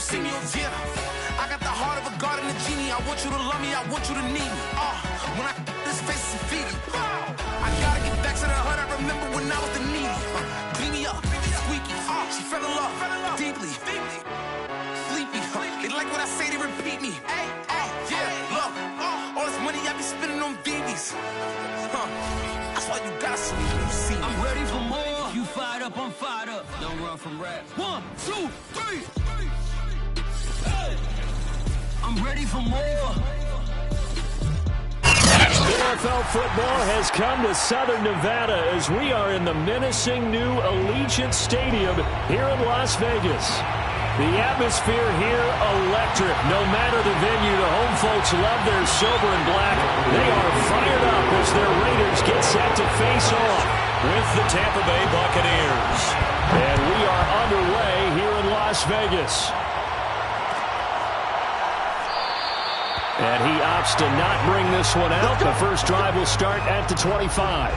see me. Yeah, I got the heart of a god and a genie. I want you to love me, I want you to need me. When I this face is Fiji. I gotta get back to the hood. I remember when I was the needy. Beat me up, squeaky. She fell in love deeply. Sleepy. They like what I say, they repeat me. Yeah, look, all this money I be spending on BBs. That's why you gotta see me when you see me. I'm ready for more. You fired up, I'm fired up. Don't run from rap. 1, 2, 3. Hey. I'm ready for more. NFL football has come to Southern Nevada as we are in the menacing new Allegiant Stadium here in Las Vegas. The atmosphere here electric. No matter the venue, the home folks love their silver and black. They are fired up as their Raiders get set to face off with the Tampa Bay Buccaneers. And we are underway here in Las Vegas. And he opts to not bring this one out. The first drive will start at the 25.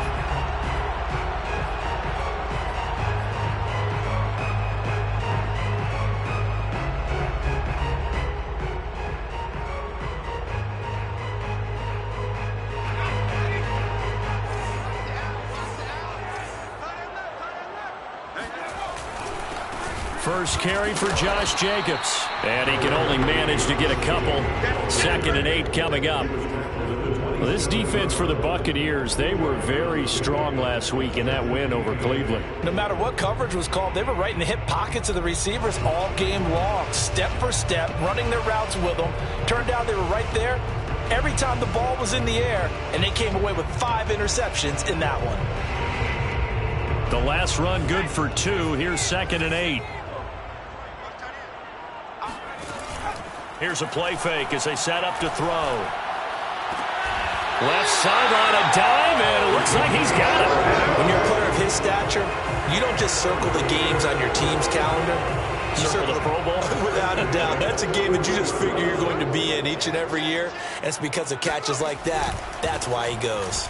First carry for Josh Jacobs. And he can only manage to get a couple. 2nd and 8 coming up. Well, this defense for the Buccaneers, they were very strong last week in that win over Cleveland. No matter what coverage was called, they were right in the hip pockets of the receivers all game long. Step for step, running their routes with them. Turned out they were right there every time the ball was in the air, and they came away with 5 interceptions in that one. The last run good for 2. Here's 2nd and 8. Here's a play fake as they set up to throw. Left sideline, a dime, and it looks like he's got it. When you're a player of his stature, you don't just circle the games on your team's calendar. You circle the Pro Bowl? Without a doubt. That's a game that you just figure you're going to be in each and every year. And it's because of catches like that. That's why he goes.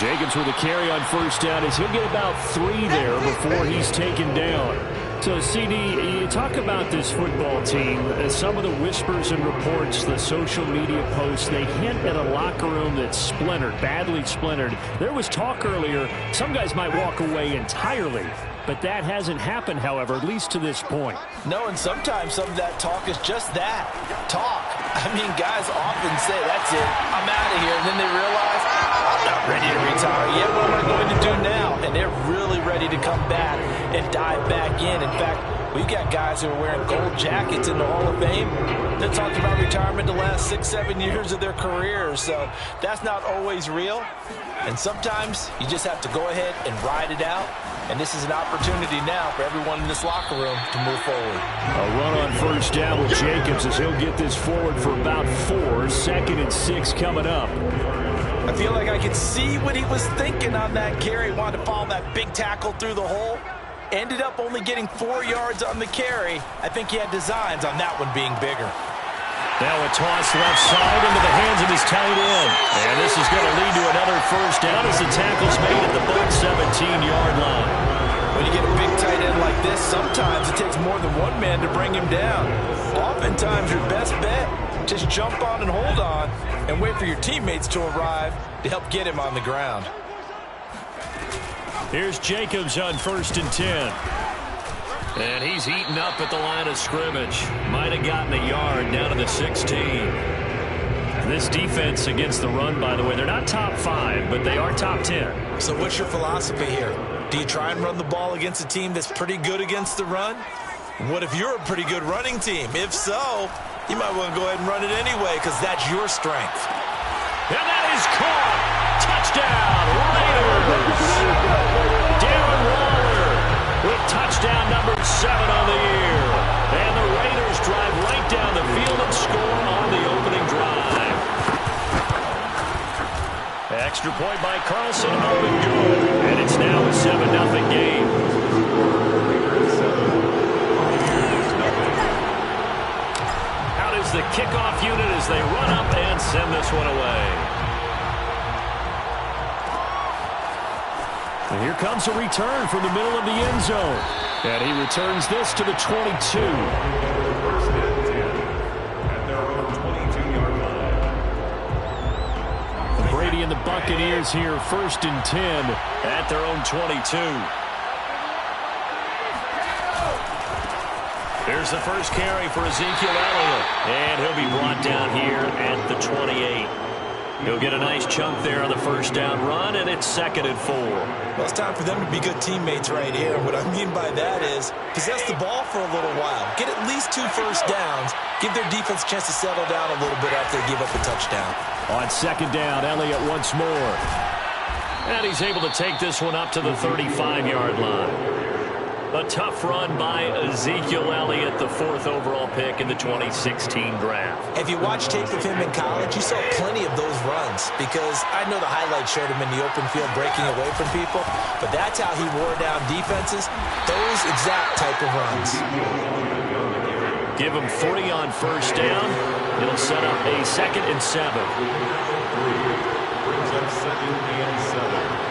Jacobs with a carry on first down as he'll get about 3 there before he's taken down. So, CD, you talk about this football team. Some of the whispers and reports, the social media posts, they hint at a locker room that's splintered, badly splintered. There was talk earlier, some guys might walk away entirely. But that hasn't happened, however, at least to this point. No, and sometimes some of that talk is just that, talk. I mean, guys often say, that's it, I'm out of here. And then they realize, I'm not ready to retire yet. What am I going to do now? And they're really ready to come back and dive back in. In fact, we've got guys who are wearing gold jackets in the Hall of Fame. They're talking about retirement the last 6-7 years of their careers. So that's not always real. And sometimes you just have to go ahead and ride it out. And this is an opportunity now for everyone in this locker room to move forward. A run on first down with Jacobs as he'll get this forward for about 4. 2nd and 6 coming up. I feel like I could see what he was thinking on that carry. Wanted to follow that big tackle through the hole. Ended up only getting 4 yards on the carry. I think he had designs on that one being bigger. Now a toss left side into the hands of his tight end. And this is going to lead to another first down as the tackle's made at the Bucs 17-yard line. When you get a big tight end like this, sometimes it takes more than one man to bring him down. Oftentimes your best bet, just jump on and hold on and wait for your teammates to arrive to help get him on the ground. Here's Jacobs on 1st and 10. And he's heating up at the line of scrimmage. Might have gotten a yard down to the 16. This defense against the run, by the way, they're not top 5, but they are top 10. So what's your philosophy here? Do you try and run the ball against a team that's pretty good against the run? What if you're a pretty good running team? If so, you might want to go ahead and run it anyway because that's your strength. And that is caught. Touchdown, Raiders. Darren Waller with touchdown number 7 on the year. And the Raiders drive right down the field and score on the opening drive. Extra point by Carlson, up and good. And it's now a 7-0 game. Out is the kickoff unit as they run up and send this one away. And here comes a return from the middle of the end zone. And he returns this to the 22. First and 10 at their own 22-yard line. Brady and the Buccaneers here, first and 10 at their own 22. Here's the first carry for Ezekiel Elliott. And he'll be brought down here at the 28. He'll get a nice chunk there on the first down run, and it's 2nd and 4. Well, it's time for them to be good teammates right here. And what I mean by that is possess the ball for a little while. Get at least 2 first downs. Give their defense a chance to settle down a little bit after they give up a touchdown. On 2nd down, Elliott once more. And he's able to take this one up to the 35-yard line. A tough run by Ezekiel Elliott, the 4th overall pick in the 2016 draft. If you watch tape of him in college, you saw plenty of those runs because I know the highlights showed him in the open field breaking away from people, but that's how he wore down defenses, those exact type of runs. Give him 3 on first down. It'll set up a 2nd and 7. Brings up 2nd and 7.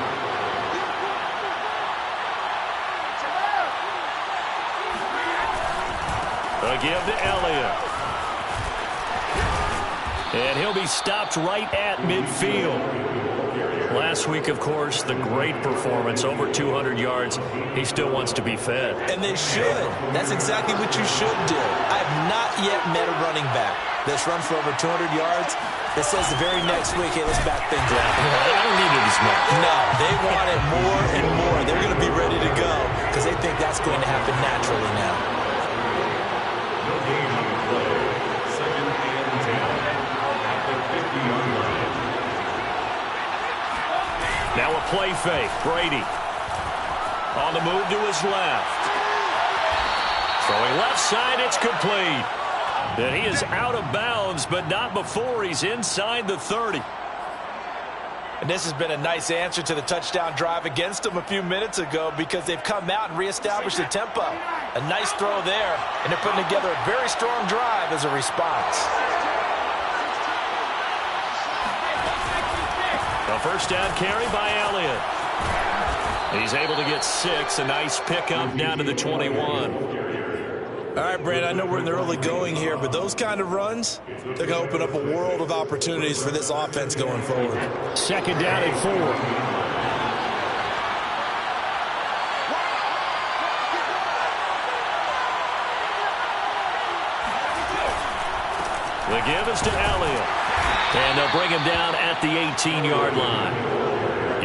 A give to Elliott. And he'll be stopped right at midfield. Last week, of course, the great performance, over 200 yards. He still wants to be fed. And they should. That's exactly what you should do. I have not yet met a running back that's run for over 200 yards that says the very next week, hey, let's back things up. I don't need it as much. No, they want it more and more. They're going to be ready to go because they think that's going to happen naturally now. Now a play fake. Brady on the move to his left. Throwing left side, it's complete. And he is out of bounds, but not before he's inside the 30. And this has been a nice answer to the touchdown drive against them a few minutes ago because they've come out and reestablished the tempo. A nice throw there, and they're putting together a very strong drive as a response. A first down carry by Elliott. He's able to get 6. A nice pickup down to the 21. All right, Brand, I know we're in the early going here, but those kind of runs, they're going to open up a world of opportunities for this offense going forward. 2nd down and 4. The give is to Elliott. And they'll bring him down at the 18-yard line.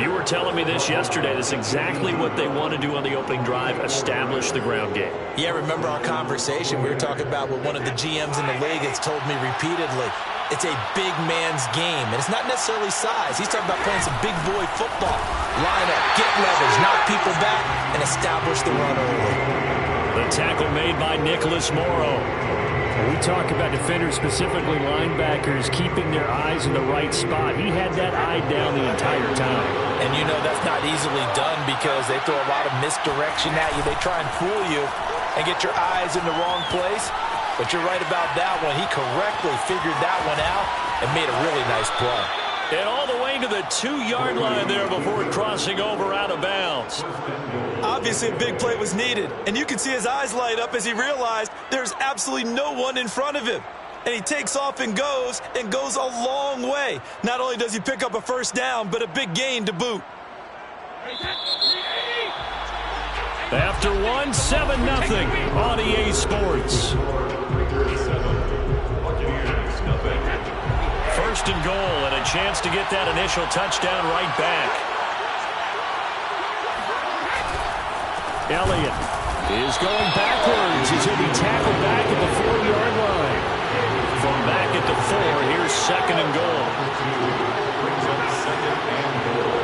You were telling me this yesterday. That's exactly what they want to do on the opening drive, establish the ground game. Yeah, remember our conversation? We were talking about what one of the GMs in the league has told me repeatedly. It's a big man's game, and it's not necessarily size. He's talking about playing some big boy football. Line up, get leverage, knock people back, and establish the run early. The tackle made by Nicholas Morrow. We talk about defenders, specifically linebackers, keeping their eyes in the right spot. He had that eye down the entire time. And you know that's not easily done because they throw a lot of misdirection at you. They try and fool you and get your eyes in the wrong place. But you're right about that one. He correctly figured that one out and made a really nice play. And all the way to the 2-yard line there before crossing over out of bounds. Obviously, a big play was needed. And you can see his eyes light up as he realized there's absolutely no one in front of him. And he takes off and goes a long way. Not only does he pick up a first down, but a big gain to boot. After 7-0 on EA Sports. First and goal, and a chance to get that initial touchdown right back. Elliott is going backwards. He's going to be tackled back at the 4-yard line. From back at the 4, here's 2nd and goal. Brings up 2nd and goal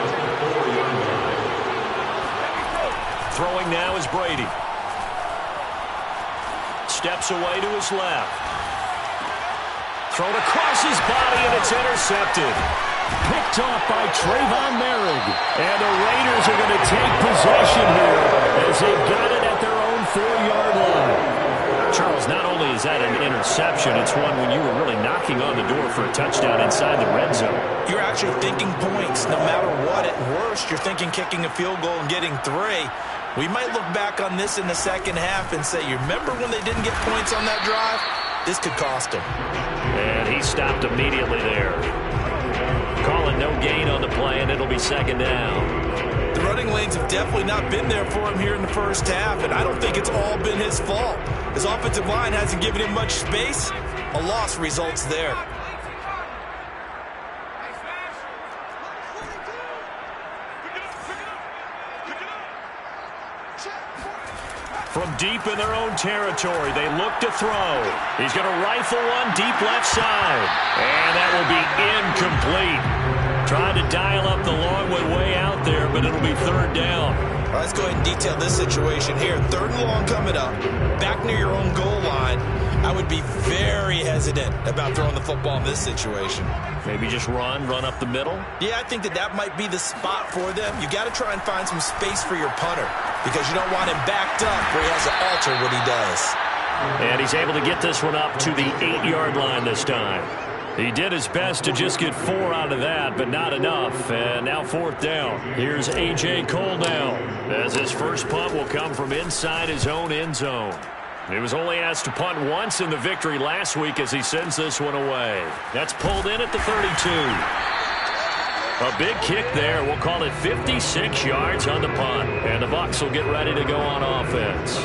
at the 4-yard line. Throwing now is Brady. Steps away to his left. Thrown across his body, and it's intercepted. Picked off by Trayvon Merrick. And the Raiders are going to take possession here as they've got it at their own 4-yard line. Charles, not only is that an interception, it's one when you were really knocking on the door for a touchdown inside the red zone. You're actually thinking points no matter what. At worst, you're thinking kicking a field goal and getting 3. We might look back on this in the second half and say, you remember when they didn't get points on that drive? This could cost them. And he stopped immediately there. Calling no gain on the play, and it'll be second down. The running lanes have definitely not been there for him here in the first half, and I don't think it's all been his fault. His offensive line hasn't given him much space. A loss results there. From deep in their own territory, they look to throw. He's going to rifle one deep left side. And that will be incomplete. Trying to dial up the long one way out there, but it'll be third down. All right, let's go ahead and detail this situation here. Third and long coming up, back near your own goal line. I would be very hesitant about throwing the football in this situation. Maybe just run up the middle? Yeah, I think that might be the spot for them. You got to try and find some space for your punter because you don't want him backed up where he has to alter what he does. And he's able to get this one up to the 8-yard line this time. He did his best to just get 4 out of that, but not enough. And now fourth down. Here's A.J. Cole now, as his first punt will come from inside his own end zone. He was only asked to punt once in the victory last week as he sends this one away. That's pulled in at the 32. A big kick there. We'll call it 56 yards on the punt. And the Bucs will get ready to go on offense.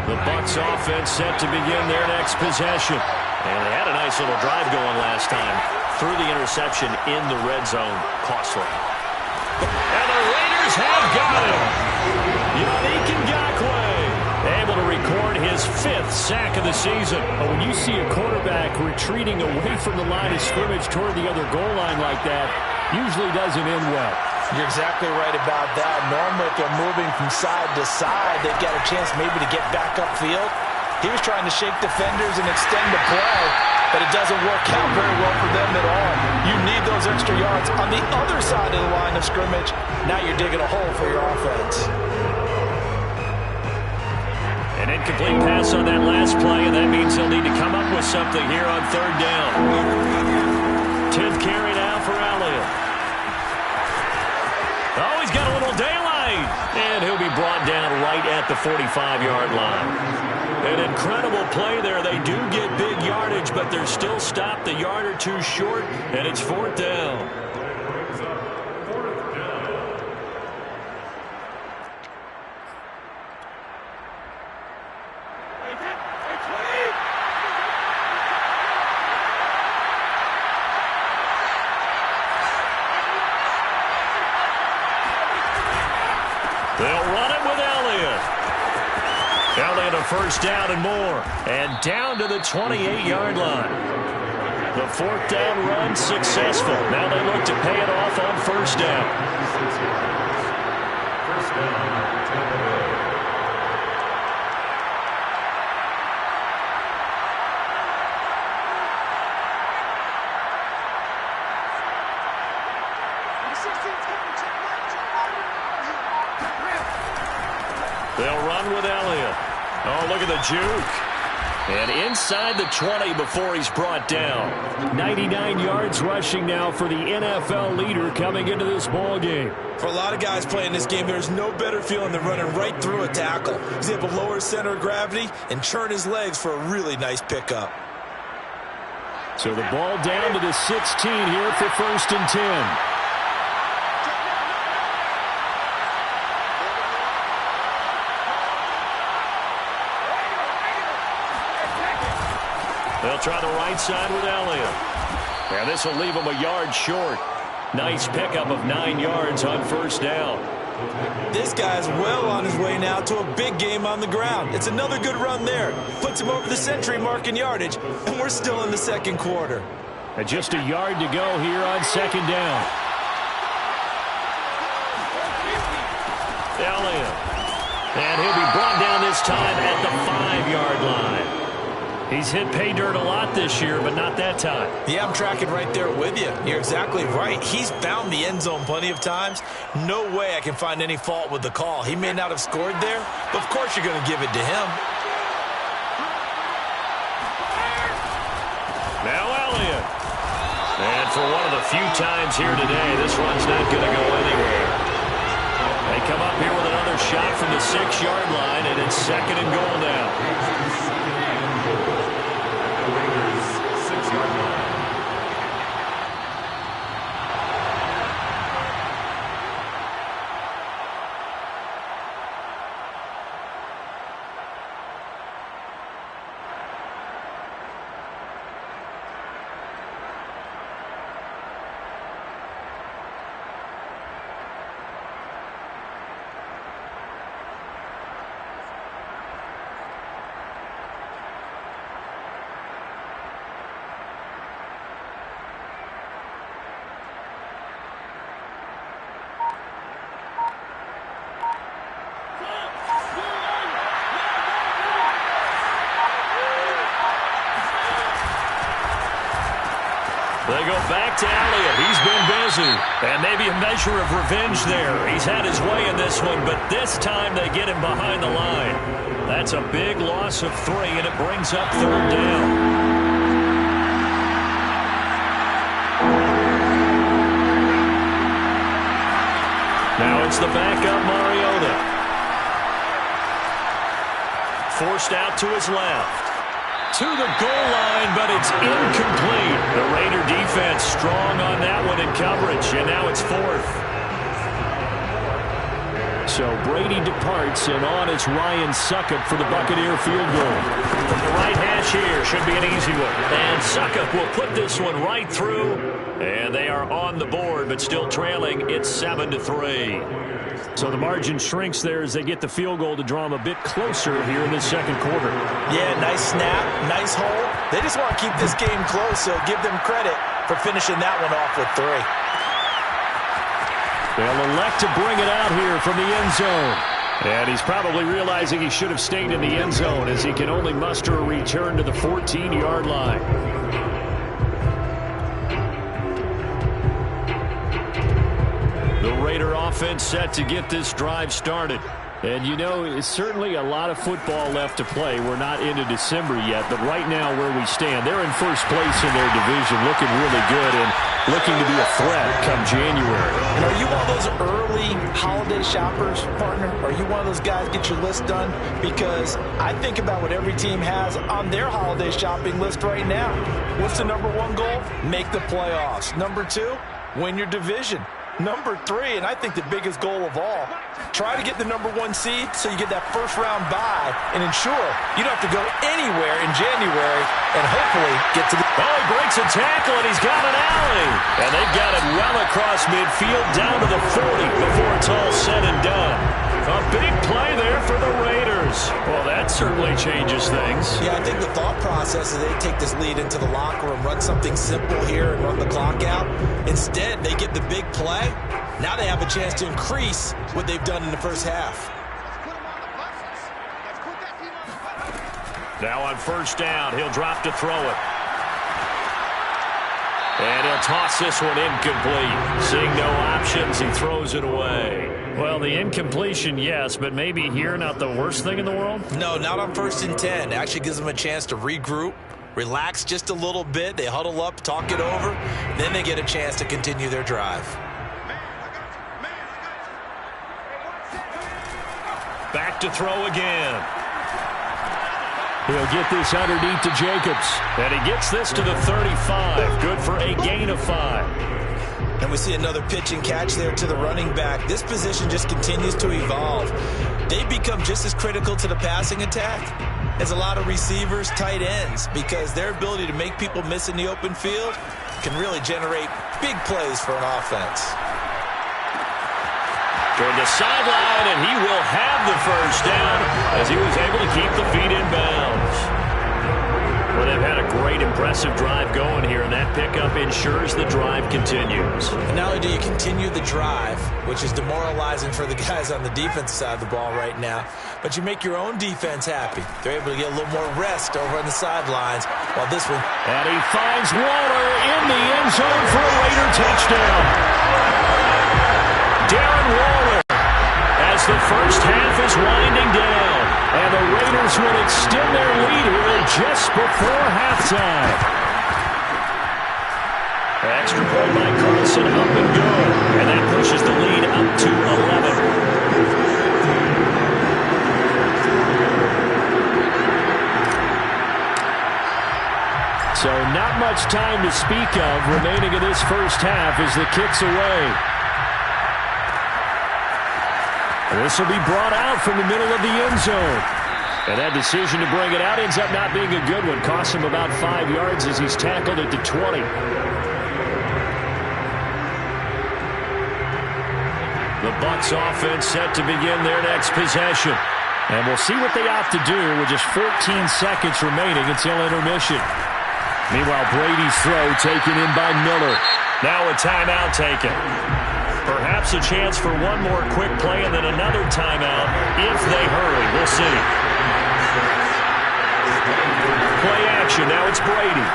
The Bucs offense set to begin their next possession. And they had a nice little drive going last time. Threw the interception in the red zone. Costly. And the Raiders have got him. Yannick Ngakoue able to record his 5th sack of the season. But when you see a quarterback retreating away from the line of scrimmage toward the other goal line like that, usually doesn't end well. You're exactly right about that. Normally, if they're moving from side to side, they've got a chance maybe to get back upfield. He was trying to shake defenders and extend the play, but it doesn't work out very well for them at all. You need those extra yards on the other side of the line of scrimmage. Now you're digging a hole for your offense. An incomplete pass on that last play, and that means they'll need to come up with something here on third down. 10th carry now for Elliott. Oh, he's got a little daylight. And he'll be brought down right at the 45-yard line. An incredible play there. They do get big yardage, but they're still stopped a yard or two short, and it's fourth down. They'll run it with Elliott. Elliott a first down and more. And down to the 28-yard line. The fourth down run successful. Now they look to pay it off on first down. First down. They'll run with Elliott. Oh, look at the juke. And inside the 20 before he's brought down. 99 yards rushing now for the NFL leader coming into this ball game. For a lot of guys playing this game, there's no better feeling than running right through a tackle. He's able to lower his center of gravity and turn his legs for a really nice pickup. So the ball down to the 16 here for first and 10. They'll try the right side with Elliott. And this will leave him a yard short. Nice pickup of 9 yards on first down. This guy's well on his way now to a big game on the ground. It's another good run there. Puts him over the century mark in yardage, and we're still in the second quarter. And just a yard to go here on second down. Elliott. And he'll be brought down this time at the 5-yard line. He's hit pay dirt a lot this year, but not that time. Yeah, I'm tracking right there with you. You're exactly right. He's found the end zone plenty of times. No way I can find any fault with the call. He may not have scored there, but of course you're going to give it to him. And for one of the few times here today, this run's not going to go anywhere. They come up here with another shot from the 6-yard line, and it's 2nd and goal now. The Raiders' 6-yard line. They go back to Elliott. He's been busy. And maybe a measure of revenge there. He's had his way in this one, but this time they get him behind the line. That's a big loss of 3, and it brings up 3rd down. Now it's the backup Mariota. Forced out to his left. To the goal line, but it's incomplete. The Raider defense strong on that one in coverage, and now it's 4th. So Brady departs, and on is Ryan Succop for the Buccaneer field goal. From the right hash here, should be an easy one. And Succop will put this one right through, and they are on the board, but still trailing. It's 7-3. So the margin shrinks there as they get the field goal to draw them a bit closer here in the 2nd quarter. Yeah, nice snap, nice hold. They just want to keep this game close, so give them credit for finishing that one off with 3. They'll elect to bring it out here from the end zone. And he's probably realizing he should have stayed in the end zone as he can only muster a return to the 14-yard line. The Raider offense set to get this drive started. And, you know, it's certainly a lot of football left to play. We're not into December yet, but right now where we stand, they're in first place in their division, looking really good and looking to be a threat come January. And are you one of those early holiday shoppers, partner? Are you one of those guys get your list done? Because I think about what every team has on their holiday shopping list right now. What's the number 1 goal? Make the playoffs. Number 2, win your division. Number 3, and I think the biggest goal of all, try to get the number 1 seed so you get that first-round bye and ensure you don't have to go anywhere in January and hopefully get to the... Oh, he breaks a tackle, and he's got an alley. And they've got it well across midfield down to the 40 before it's all said and done. A big play there for the Raiders. Well, that certainly changes things. Yeah, I think the thought process is they take this lead into the locker room, run something simple here and run the clock out. Instead, they get the big play. Now they have a chance to increase what they've done in the first half. Now on first down, he'll drop to throw it. And he'll toss this one incomplete. Seeing no options, he throws it away. Well, the incompletion, yes, but maybe here not the worst thing in the world? No, not on 1st and 10. It actually gives them a chance to regroup, relax just a little bit. They huddle up, talk it over. Then they get a chance to continue their drive. Back to throw again. He'll get this underneath to Jacobs. And he gets this to the 35. Good for a gain of 5. And we see another pitch and catch there to the running back. This position just continues to evolve. They become just as critical to the passing attack as a lot of receivers, tight ends, because their ability to make people miss in the open field can really generate big plays for an offense. Toward the sideline, and he will have the first down as he was able to keep the feet in bounds. Well, they've had a great, impressive drive going here, and that pickup ensures the drive continues. And not only do you continue the drive, which is demoralizing for the guys on the defensive side of the ball right now, but you make your own defense happy. They're able to get a little more rest over on the sidelines, while this one... And he finds Waller in the end zone for a Raider touchdown. Darren Waller, as the first half is winding down, and the Raiders will extend their lead here just before halftime. Extra point by Carlson, up and good. And that pushes the lead up to 11. So not much time to speak of remaining in this first half as the kick's away. This will be brought out from the middle of the end zone. And that decision to bring it out ends up not being a good one. Costs him about 5 yards as he's tackled at the 20. The Bucs offense set to begin their next possession. And we'll see what they opt to do with just 14 seconds remaining until intermission. Meanwhile, Brady's throw taken in by Miller. Now a timeout taken. Perhaps a chance for one more quick play and then another timeout if they hurry. We'll see. Play action. Now it's Brady.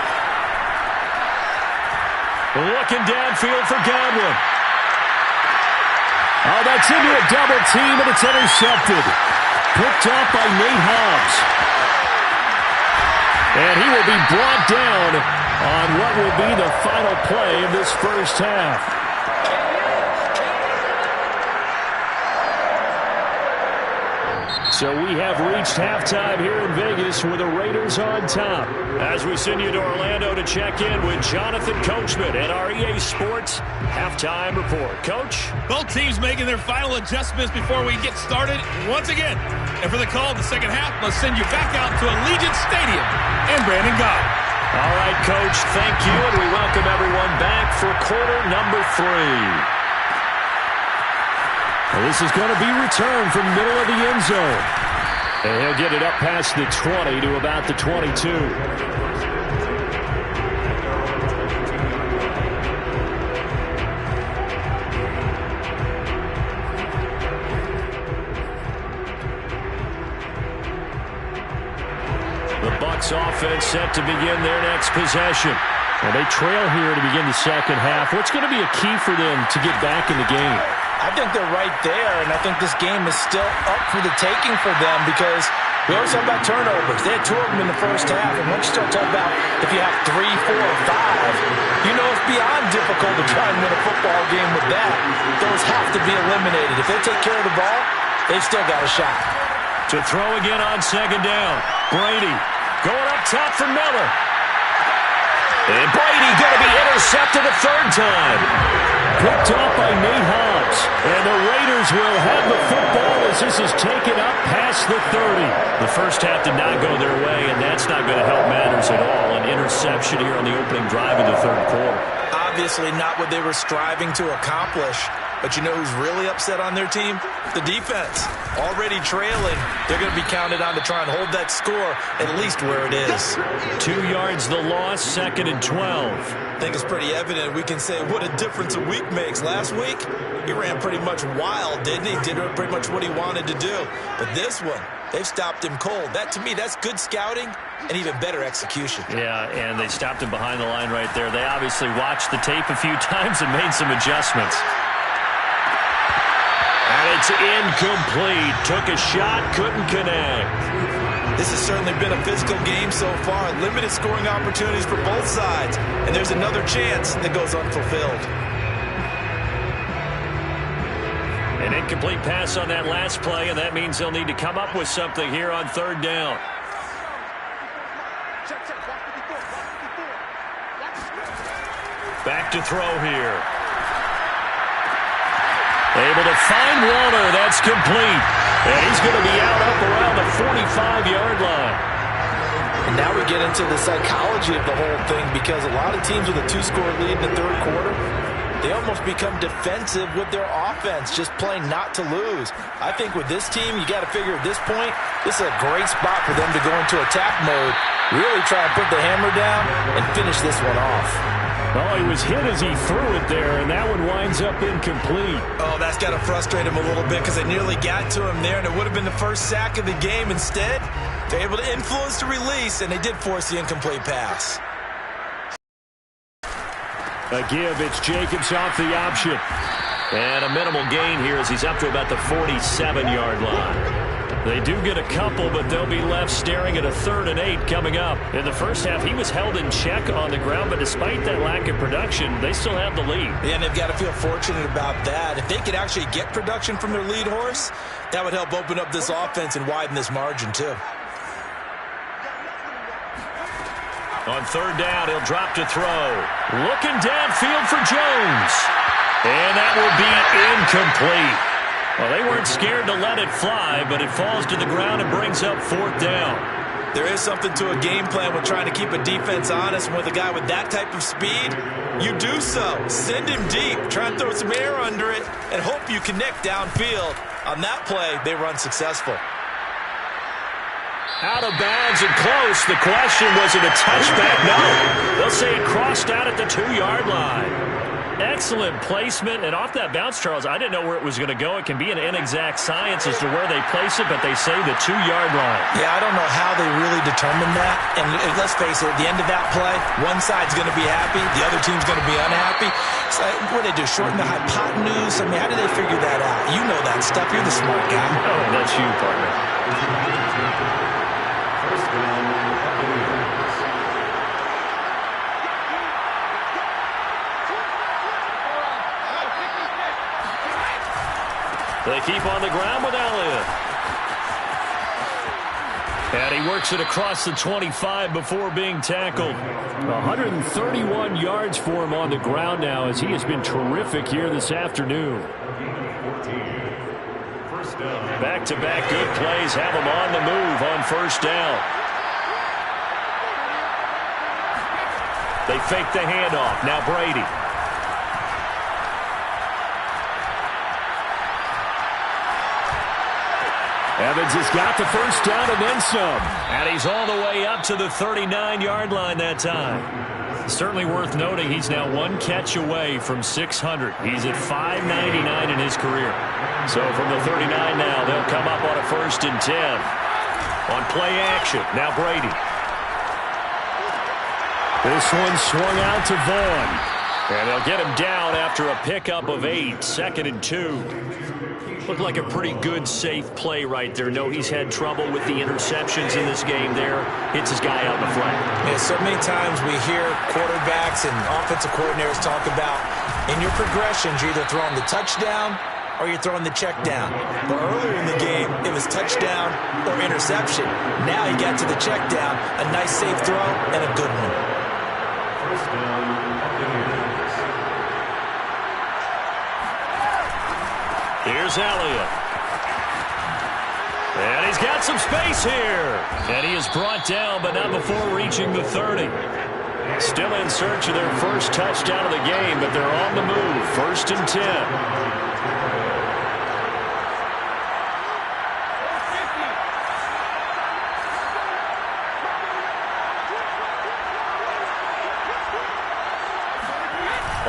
Looking downfield for Godwin. Oh, that's into a double team, and it's intercepted. Picked off by Nate Hobbs. And he will be brought down on what will be the final play of this first half. So we have reached halftime here in Vegas with the Raiders on top. As we send you to Orlando to check in with Jonathan Coachman at our EA Sports Halftime Report. Coach? Both teams making their final adjustments before we get started once again. And for the call of the second half, let's send you back out to Allegiant Stadium and Brandon Gott. All right, Coach, thank you, and we welcome everyone back for quarter number 3. Well, this is going to be returned from the middle of the end zone. And he'll get it up past the 20 to about the 22. The Bucs offense set to begin their next possession. Well, they trail here to begin the second half. What's going to be a key for them to get back in the game? I think they're right there, and I think this game is still up for the taking for them because we always talk about turnovers. They had 2 of them in the first half, and once you start talking about if you have 3, 4, or 5, you know it's beyond difficult to try and win a football game with that. Those have to be eliminated. If they take care of the ball, they've still got a shot. To throw again on second down. Brady going up top for Miller. And Brady going to be intercepted a third time. Picked off by Nate Hobbs. And the Raiders will have the football as this is taken up past the 30. The first half did not go their way, and that's not going to help matters at all. An interception here on the opening drive of the third quarter. Obviously not what they were striving to accomplish. But you know who's really upset on their team? The defense. Already trailing. They're going to be counted on to try and hold that score at least where it is. 2 yards the loss, 2nd and 12. I think it's pretty evident we can say what a difference a week makes. Last week, he ran pretty much wild, didn't he? Did pretty much what he wanted to do. But this one, they've stopped him cold. That, to me, that's good scouting and even better execution. Yeah, and they stopped him behind the line right there. They obviously watched the tape a few times and made some adjustments. And it's incomplete. Took a shot, couldn't connect. This has certainly been a physical game so far. Limited scoring opportunities for both sides. And there's another chance that goes unfulfilled. An incomplete pass on that last play, and that means they'll need to come up with something here on third down. Back to throw here. Able to find Warner. That's complete. And he's going to be out up around the 45-yard line. And now we get into the psychology of the whole thing because a lot of teams with a 2-score lead in the third quarter, they almost become defensive with their offense, just playing not to lose. I think with this team, you got to figure at this point, this is a great spot for them to go into attack mode, really try and put the hammer down and finish this one off. Oh, he was hit as he threw it there, and that one winds up incomplete. Oh, that's got to frustrate him a little bit because they nearly got to him there, and it would have been the first sack of the game. Instead, they're able to influence the release, and they did force the incomplete pass. A give, it's Jacobs off the option. And a minimal gain here as he's up to about the 47-yard line. They do get a couple, but they'll be left staring at a 3rd and 8 coming up. In the first half, he was held in check on the ground, but despite that lack of production, they still have the lead. Yeah, and they've got to feel fortunate about that. If they could actually get production from their lead horse, that would help open up this offense and widen this margin too. On 3rd down, he'll drop to throw. Looking downfield for Jones. And that will be incomplete. Well, they weren't scared to let it fly, but it falls to the ground and brings up 4th down. There is something to a game plan with trying to keep a defense honest. And with a guy with that type of speed, you do so. Send him deep. Try and throw some air under it and hope you connect downfield. On that play, they were unsuccessful. Out of bounds and close. The question, was it a touchback? No. They'll say it crossed out at the 2-yard line. Excellent placement, and off that bounce, Charles, I didn't know where it was going to go. It can be an inexact science as to where they place it, but they say the 2-yard line. Yeah, I don't know how they really determined that. And let's face it, at the end of that play, one side's going to be happy, the other team's going to be unhappy. So what do they do, shorten the hypotenuse? I mean, how do they figure that out? You know that stuff. You're the smart guy. Oh, that's you, partner. First down, Buccaneers. They keep on the ground with Elliott. And he works it across the 25 before being tackled. 131 yards for him on the ground now, as he has been terrific here this afternoon. Back-to-back good plays have him on the move on 1st down. They fake the handoff. Now Brady. Evans has got the 1st down and then some. And he's all the way up to the 39-yard line that time. Certainly worth noting he's now 1 catch away from 600. He's at 599 in his career. So from the 39 now, they'll come up on a 1st and 10. On play action, now Brady. This one swung out to Vaughn. And they'll get him down after a pickup of 8, 2nd and 2. Looked like a pretty good, safe play right there. No, he's had trouble with the interceptions in this game there. Hits his guy out in the front. Yeah, so many times we hear quarterbacks and offensive coordinators talk about, in your progressions, you're either throwing the touchdown or you're throwing the check down. But earlier in the game, it was touchdown or interception. Now he got to the check down, a nice safe throw, and a good one. First down, Buccaneers. Here's Elliott. And he's got some space here. And he is brought down, but not before reaching the 30. Still in search of their first touchdown of the game, but they're on the move. 1st and 10.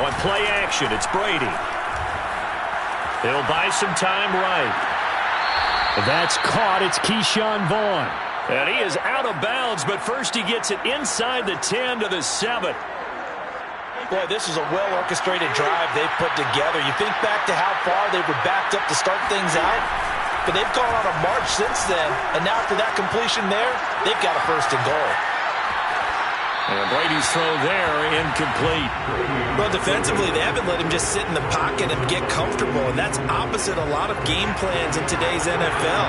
On play action, it's Brady. He'll buy some time right. That's caught. It's Keyshawn Vaughn. And he is out of bounds, but first he gets it inside the 10 to the 7. Boy, this is a well-orchestrated drive they've put together. You think back to how far they were backed up to start things out, but they've gone on a march since then. And now after that completion there, they've got a 1st and goal. And Brady's throw there, incomplete. Well, defensively, they haven't let him just sit in the pocket and get comfortable, and that's opposite a lot of game plans in today's NFL.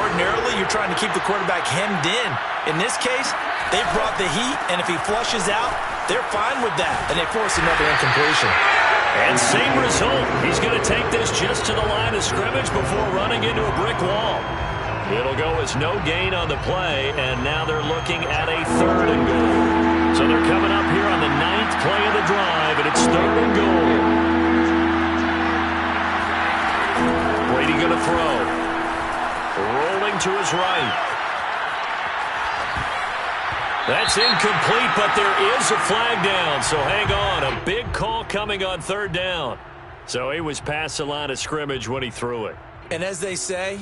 Ordinarily, you're trying to keep the quarterback hemmed in. In this case, they've brought the heat, and if he flushes out, they're fine with that, and they force another incompletion. And same result. He's going to take this just to the line of scrimmage before running into a brick wall. It'll go as no gain on the play, and now they're looking at a 3rd and goal. So they're coming up here on the 9th play of the drive, and it's 3rd and goal. Brady going to throw. Rolling to his right. That's incomplete, but there is a flag down, so hang on. A big call coming on 3rd down. So he was past the line of scrimmage when he threw it. And as they say,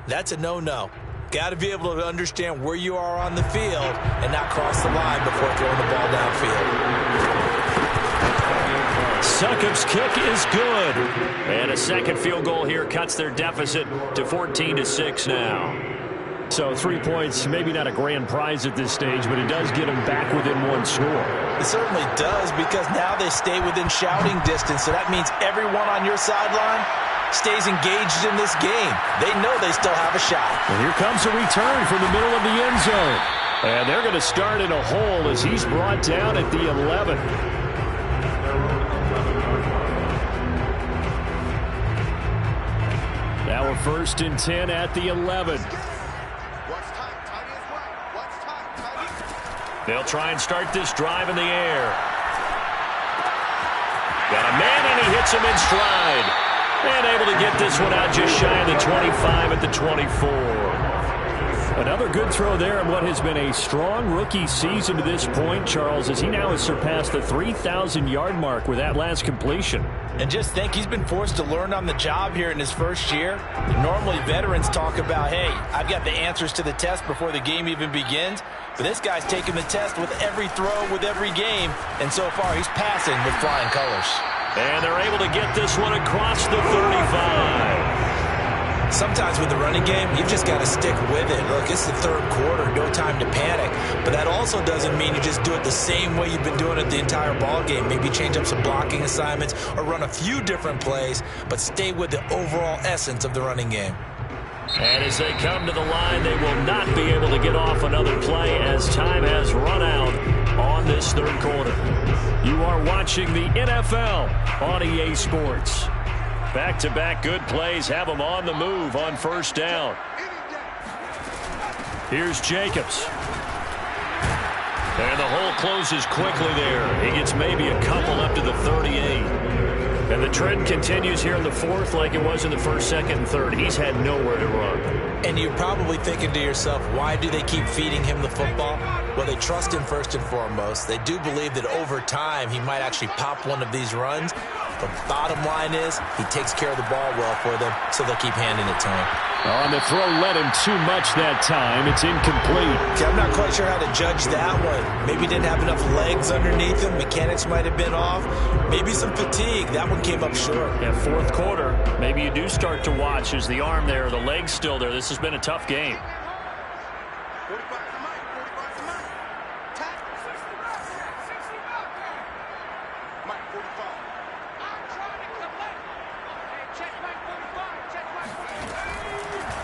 that's a no-no. Got to be able to understand where you are on the field and not cross the line before throwing the ball downfield. Succop's kick is good. And a second field goal here cuts their deficit to 14-6 now. So 3 points, maybe not a grand prize at this stage, but it does get them back within one score. It certainly does, because now they stay within shouting distance, so that means everyone on your sideline stays engaged in this game. They know they still have a shot. And here comes a return from the middle of the end zone. And they're going to start in a hole as he's brought down at the 11. Now a 1st and 10 at the 11. They'll try and start this drive in the air. Got a man, and he hits him in stride. And able to get this one out just shy of the 25 at the 24. Another good throw there in what has been a strong rookie season to this point, Charles, as he now has surpassed the 3,000-yard mark with that last completion. And just think, he's been forced to learn on the job here in his first year. Normally, veterans talk about, hey, I've got the answers to the test before the game even begins. But this guy's taking the test with every throw, with every game. And so far, he's passing with flying colors. And they're able to get this one across the 35. Sometimes with the running game, you've just got to stick with it. Look, it's the third quarter, no time to panic. But that also doesn't mean you just do it the same way you've been doing it the entire ball game. Maybe change up some blocking assignments or run a few different plays, but stay with the overall essence of the running game. And as they come to the line, they will not be able to get off another play as time has run out on this third quarter. You are watching the NFL on EA Sports. Back-to-back good plays have them on the move on 1st down. Here's Jacobs. And the hole closes quickly there. He gets maybe a couple up to the 38. And the trend continues here in the 4th like it was in the 1st, 2nd, and 3rd. He's had nowhere to run. And you're probably thinking to yourself, why do they keep feeding him the football? Well, they trust him first and foremost. They do believe that over time he might actually pop one of these runs. The bottom line is he takes care of the ball well for them, so they'll keep handing it to him. On the throw, led him too much that time. It's incomplete. See, I'm not quite sure how to judge that one. Maybe didn't have enough legs underneath him. Mechanics might have been off. Maybe some fatigue. That one came up short. Yeah, 4th quarter, maybe you do start to watch. Is the arm there, the leg's still there? This has been a tough game.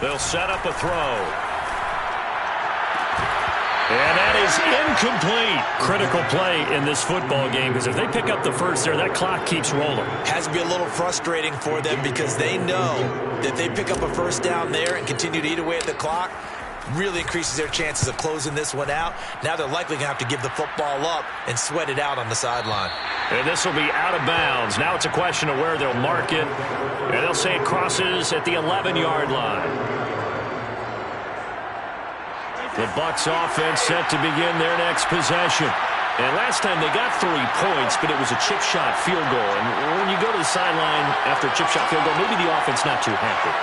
They'll set up a throw. And that is incomplete. Critical play in this football game, because if they pick up the first there, that clock keeps rolling. Has to be a little frustrating for them, because they know that they pick up a 1st down there and continue to eat away at the clock, really increases their chances of closing this one out. Now they're likely going to have to give the football up and sweat it out on the sideline. And this will be out of bounds. Now it's a question of where they'll mark it. And they'll say it crosses at the 11-yard line. The Bucs offense set to begin their next possession. And last time they got 3 points, but it was a chip shot field goal. And when you go to the sideline after a chip shot field goal, maybe the offense not too happy.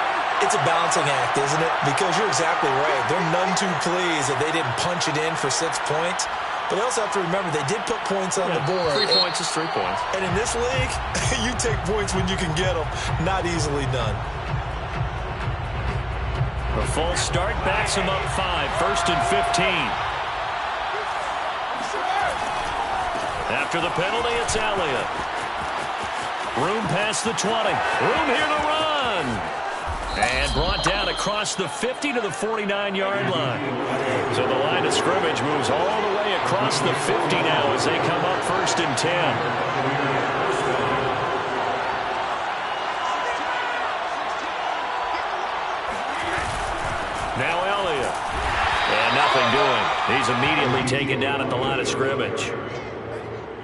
It's a balancing act, isn't it? Because you're exactly right. They're none too pleased that they didn't punch it in for 6 points. But they also have to remember they did put points on the board. 3 points is 3 points. And in this league, you take points when you can get them. Not easily done. The false start backs him up 5. 1st and 15. After the penalty, it's Elliott. Room past the 20. Room here to run. And brought down across the 50 to the 49-yard line. So the line of scrimmage moves all the way across the 50 now as they come up 1st and 10. Now Elliott. And nothing doing. He's immediately taken down at the line of scrimmage.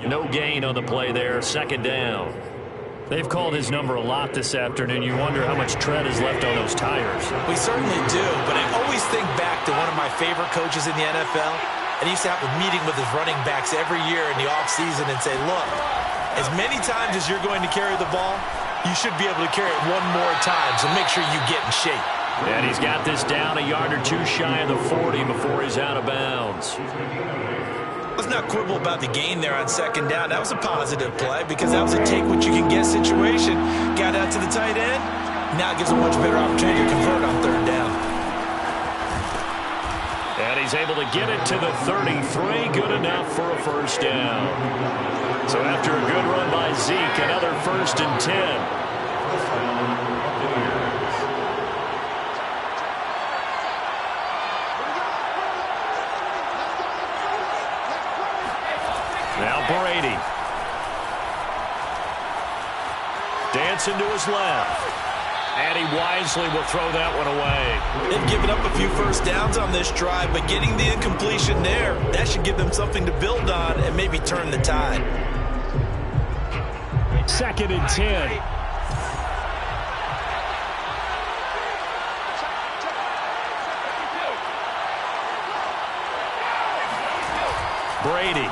No gain on the play there. 2nd down. They've called his number a lot this afternoon. You wonder how much tread is left on those tires. We certainly do, but I always think back to one of my favorite coaches in the NFL. And he used to have a meeting with his running backs every year in the offseason and say, look, as many times as you're going to carry the ball, you should be able to carry it one more time, so make sure you get in shape. And he's got this down a yard or two shy of the 40 before he's out of bounds. Let's not quibble about the gain there on second down. That was a positive play because that was a take-what-you-can-get situation. Got out to the tight end. Now it gives a much better opportunity to convert on third down. And he's able to get it to the 33. Good enough for a first down. So after a good run by Zeke, another 1st and 10. Now Brady. Dancing to his left. And he wisely will throw that one away. They've given up a few first downs on this drive, but getting the incompletion there, that should give them something to build on and maybe turn the tide. 2nd and 10. Brady.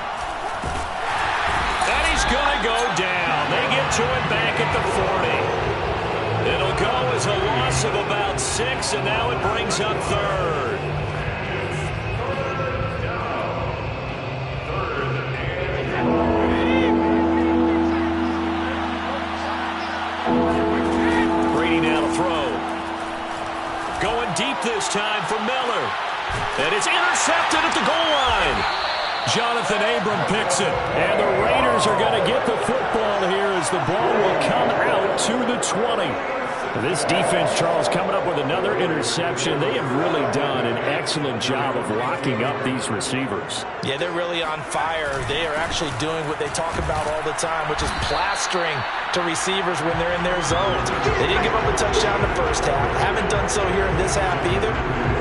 And he's going to go down. They get to it back at the 40. It'll go as a loss of about 6, and now it brings up 3rd. Brady now to throw. Going deep this time for Miller. And it's intercepted at the goal line. Jonathan Abram picks it. And the Raiders are going to get the football here as the ball will come out to the 20. This defense, Charles, coming up with another interception. They have really done an excellent job of locking up these receivers. Yeah, they're really on fire. They are actually doing what they talk about all the time, which is plastering to receivers when they're in their zones. They didn't give up a touchdown in the first half. Haven't done so here in this half either.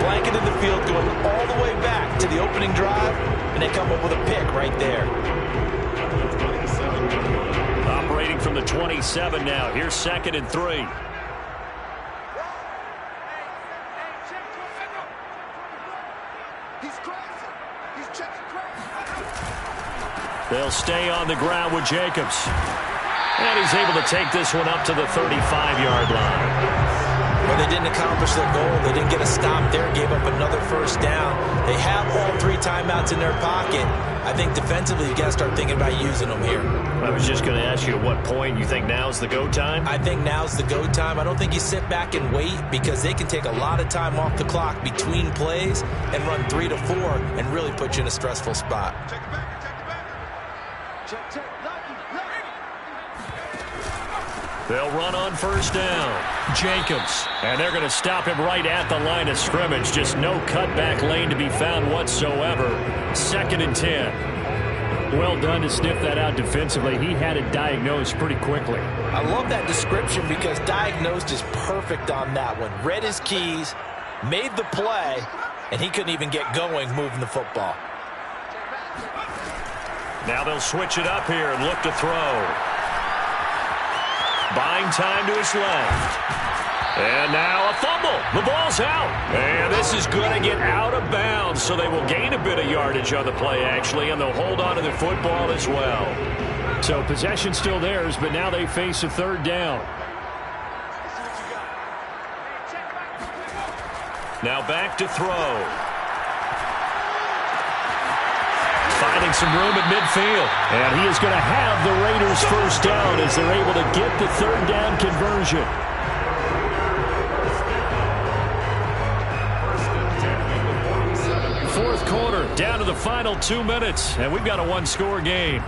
Blanketed the field going all the way back to the opening drive, and they come up with a pick right there. Operating from the 27 now. Here's 2nd and 3. They'll stay on the ground with Jacobs. And he's able to take this one up to the 35-yard line. Well, they didn't accomplish their goal. They didn't get a stop there, gave up another first down. They have all 3 timeouts in their pocket. I think defensively you've got to start thinking about using them here. I was just going to ask you at what point you think now's the go time? I think now's the go time. I don't think you sit back and wait because they can take a lot of time off the clock between plays and run 3 to 4 and really put you in a stressful spot. They'll run on first down. Jacobs. And they're going to stop him right at the line of scrimmage. Just no cutback lane to be found whatsoever. 2nd and 10. Well done to sniff that out defensively. He had it diagnosed pretty quickly. I love that description because diagnosed is perfect on that one. Read his keys, made the play, and he couldn't even get going moving the football. Now they'll switch it up here and look to throw. Buying time to his left. And now a fumble. The ball's out. And this is going to get out of bounds, so they will gain a bit of yardage on the play, actually, and they'll hold on to the football as well. So possession still theirs, but now they face a 3rd down. Now back to throw. Finding some room at midfield. And he is going to have the Raiders first down as they're able to get the 3rd down conversion. Fourth quarter, down to the final 2 minutes, and we've got a 1-score game.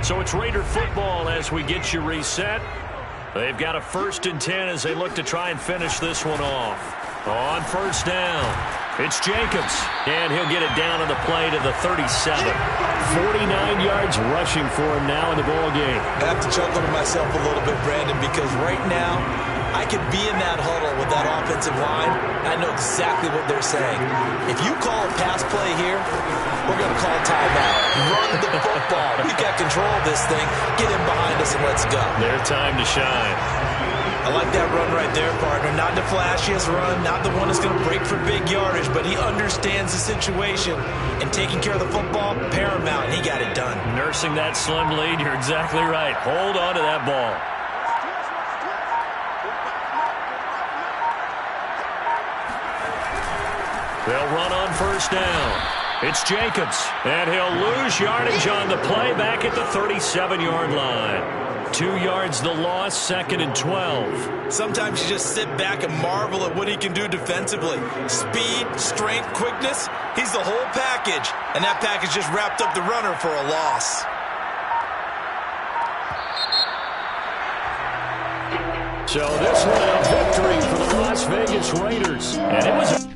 So it's Raider football as we get you reset. They've got a 1st and 10 as they look to try and finish this one off. On first down, it's Jacobs, and he'll get it down on the play to the 37. 49 yards rushing for him now in the ball game. I have to chuckle to myself a little bit, Brandon, because right now I could be in that huddle with that offensive line. I know exactly what they're saying. If you call a pass play here, we're going to call timeout. Run the football. We've got control of this thing. Get in behind us and let's go. Their time to shine. I like that run right there, partner. Not the flashiest run, not the one that's going to break for big yardage, but he understands the situation, and taking care of the football, paramount, and he got it done. Nursing that slim lead, you're exactly right. Hold on to that ball. They'll run on first down. It's Jacobs, and he'll lose yardage on the play back at the 37-yard line. 2 yards the loss, 2nd and 12. Sometimes you just sit back and marvel at what he can do defensively. Speed, strength, quickness, he's the whole package. And that package just wrapped up the runner for a loss. So this one a victory for the Las Vegas Raiders. And it was